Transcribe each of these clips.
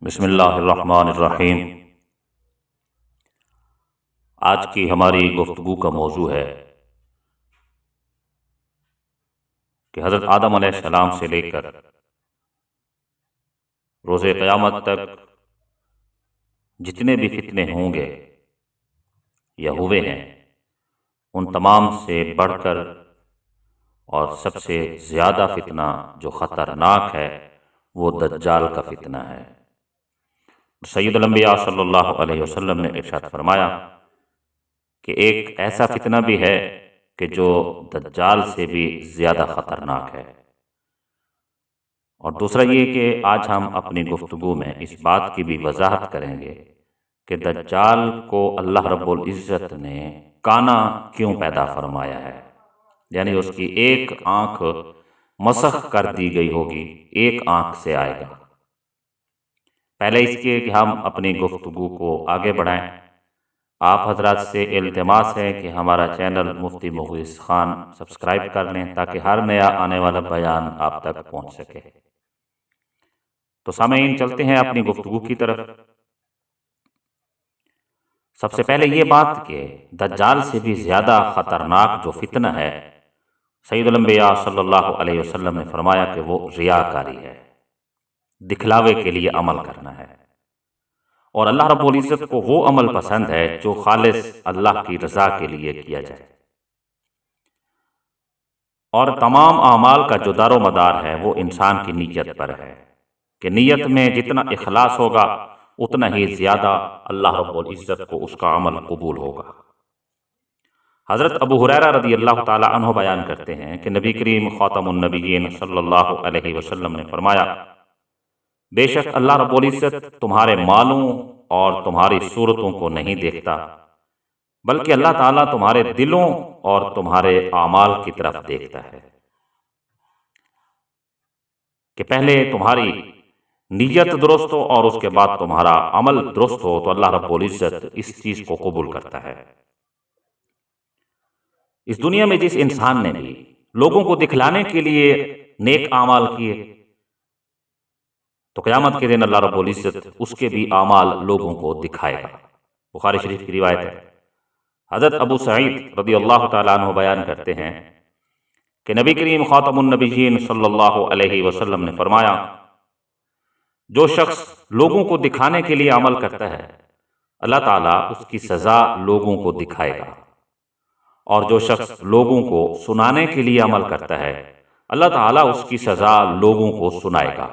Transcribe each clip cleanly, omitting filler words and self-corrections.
بسم اللہ الرحمن الرحیم۔ آج کی ہماری گفتگو کا موضوع ہے کہ حضرت آدم علیہ السلام سے لے کر روز قیامت تک جتنے بھی فتنے ہوں گے یا ہوئے ہیں، ان تمام سے بڑھ کر اور سب سے زیادہ فتنہ جو خطرناک ہے وہ دجال کا فتنہ ہے۔ سید الانبیاء صلی اللہ علیہ وسلم نے ارشاد فرمایا کہ ایک ایسا فتنہ بھی ہے کہ جو دجال سے بھی زیادہ خطرناک ہے، اور دوسرا یہ کہ آج ہم اپنی گفتگو میں اس بات کی بھی وضاحت کریں گے کہ دجال کو اللہ رب العزت نے کانا کیوں پیدا فرمایا ہے، یعنی اس کی ایک آنکھ مسخ کر دی گئی ہوگی، ایک آنکھ سے آئے گا۔ پہلے اس کے کہ ہم اپنی گفتگو کو آگے بڑھائیں، آپ حضرات سے التماس ہے کہ ہمارا چینل مفتی مغیث خان سبسکرائب کر لیں تاکہ ہر نیا آنے والا بیان آپ تک پہنچ سکے۔ تو سامعین، چلتے ہیں اپنی گفتگو کی طرف۔ سب سے پہلے یہ بات کہ دجال سے بھی زیادہ خطرناک جو فتنہ ہے، سید الانبیاء صلی اللہ علیہ وسلم نے فرمایا کہ وہ ریاکاری ہے، دکھلاوے کے لیے عمل کرنا ہے، اور اللہ رب العزت کو وہ عمل پسند ہے جو خالص اللہ کی رضا کے لیے کیا جائے، اور تمام اعمال کا جو دار و مدار ہے وہ انسان کی نیت پر ہے کہ نیت میں جتنا اخلاص ہوگا اتنا ہی زیادہ اللہ رب العزت کو اس کا عمل قبول ہوگا۔ حضرت ابو ہریرہ رضی اللہ تعالی عنہ بیان کرتے ہیں کہ نبی کریم خاتم النبیین صلی اللہ علیہ وسلم نے فرمایا، بے شک اللہ رب العزت تمہارے مالوں اور تمہاری صورتوں کو نہیں دیکھتا، بلکہ اللہ تعالیٰ تمہارے دلوں اور تمہارے اعمال کی طرف دیکھتا ہے، کہ پہلے تمہاری نیت درست ہو اور اس کے بعد تمہارا عمل درست ہو تو اللہ رب العزت اس چیز کو قبول کرتا ہے۔ اس دنیا میں جس انسان نے بھی لوگوں کو دکھلانے کے لیے نیک اعمال کیے تو قیامت کے دن اللہ رب العزت اس کے بھی اعمال لوگوں کو دکھائے گا۔ بخاری شریف کی روایت ہے۔ حضرت ابو سعید رضی اللہ تعالیٰ عنہ بیان کرتے ہیں کہ نبی کریم خاتم النبیین صلی اللہ علیہ وسلم نے فرمایا، جو شخص لوگوں کو دکھانے کے لیے عمل کرتا ہے اللہ تعالیٰ اس کی سزا لوگوں کو دکھائے گا، اور جو شخص لوگوں کو سنانے کے لیے عمل کرتا ہے اللہ تعالیٰ اس کی سزا لوگوں کو سنائے گا۔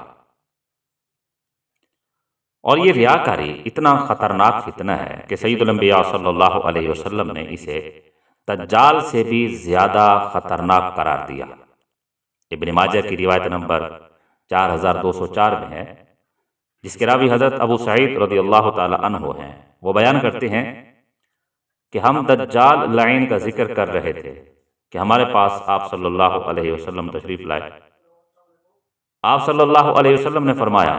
اور یہ ریاکاری اتنا خطرناک فتنہ ہے کہ سید الانبیاء صلی اللہ علیہ وسلم نے اسے دجال سے بھی زیادہ خطرناک قرار دیا۔ ابن ماجہ کی روایت نمبر 4204 میں ہے، جس کے راوی حضرت ابو سعید رضی اللہ تعالی عنہ ہیں۔ وہ بیان کرتے ہیں کہ ہم دجال لعین کا ذکر کر رہے تھے کہ ہمارے پاس آپ صلی اللہ علیہ وسلم تشریف لائے۔ آپ صلی اللہ علیہ وسلم نے فرمایا،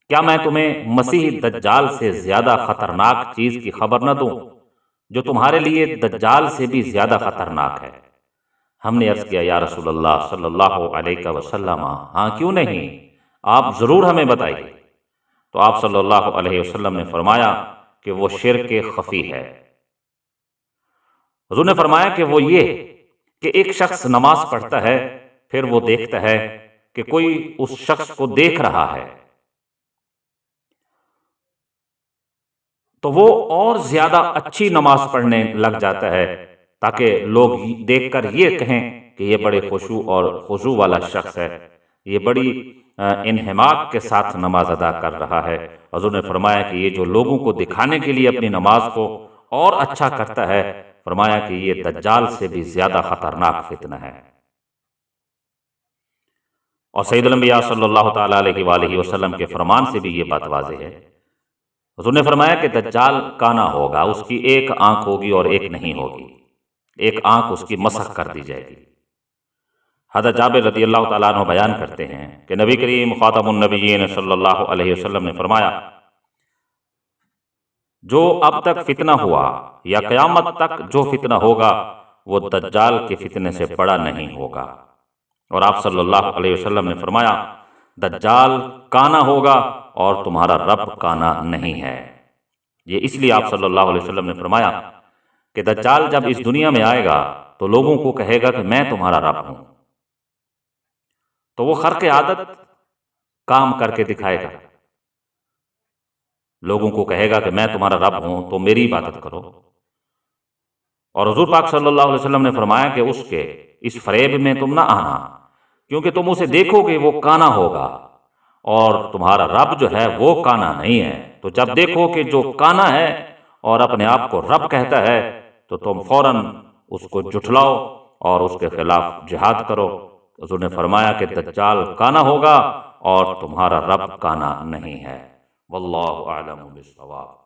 کیا میں تمہیں مسیح دجال سے زیادہ خطرناک چیز کی خبر نہ دوں جو تمہارے لیے دجال سے بھی زیادہ خطرناک ہے؟ ہم نے عرض کیا، یا رسول اللہ صلی اللہ علیہ وسلم، ہاں کیوں نہیں، آپ ضرور ہمیں بتائیے۔ تو آپ صلی اللہ علیہ وسلم نے فرمایا کہ وہ شرک خفی ہے۔ حضور نے فرمایا کہ وہ یہ کہ ایک شخص نماز پڑھتا ہے، پھر وہ دیکھتا ہے کہ کوئی اس شخص کو دیکھ رہا ہے تو وہ اور زیادہ اچھی نماز پڑھنے لگ جاتا ہے تاکہ لوگ دیکھ کر یہ کہیں کہ یہ بڑے خشوع اور خضوع والا شخص ہے، یہ بڑی انہماک کے ساتھ نماز ادا کر رہا ہے۔ حضور نے فرمایا کہ یہ جو لوگوں کو دکھانے کے لیے اپنی نماز کو اور اچھا کرتا ہے، فرمایا کہ یہ دجال سے بھی زیادہ خطرناک فتنہ ہے۔ اور سید الانبیاء صلی اللہ تعالیٰ علیہ وآلہ وسلم کے فرمان سے بھی یہ بات واضح ہے۔ حضور نے فرمایا کہ دجال کانا ہوگا، اس کی ایک آنکھ ہوگی اور ایک نہیں ہوگی، ایک آنکھ اس کی مسخ کر دی جائے گی۔ حضرت جابر رضی اللہ تعالیٰ عنہ بیان کرتے ہیں کہ نبی کریم خاتم النبیین صلی اللہ علیہ وسلم نے فرمایا، جو اب تک فتنہ ہوا یا قیامت تک جو فتنہ ہوگا وہ دجال کے فتنے سے بڑا نہیں ہوگا۔ اور آپ صلی اللہ علیہ وسلم نے فرمایا، دجال کانا ہوگا اور تمہارا رب کانا نہیں ہے۔ یہ اس لیے آپ صلی اللہ علیہ وسلم نے فرمایا کہ دجال جب اس دنیا میں آئے گا تو لوگوں کو کہے گا کہ میں تمہارا رب ہوں، تو وہ خرق عادت کام کر کے دکھائے گا، لوگوں کو کہے گا کہ میں تمہارا رب ہوں تو میری عبادت کرو۔ اور حضور پاک صلی اللہ علیہ وسلم نے فرمایا کہ اس فریب میں تم نہ آنا، کیونکہ تم اسے دیکھو گے وہ کانا ہوگا اور تمہارا رب جو ہے وہ کانا نہیں ہے۔ تو جب دیکھو کہ جو کانا ہے اور اپنے آپ کو رب کہتا ہے تو تم فوراً اس کو جھٹلاؤ اور اس کے خلاف جہاد کرو۔ حضور نے فرمایا کہ دجال کانا ہوگا اور تمہارا رب کانا نہیں ہے۔ واللہ اعلم بالصواب۔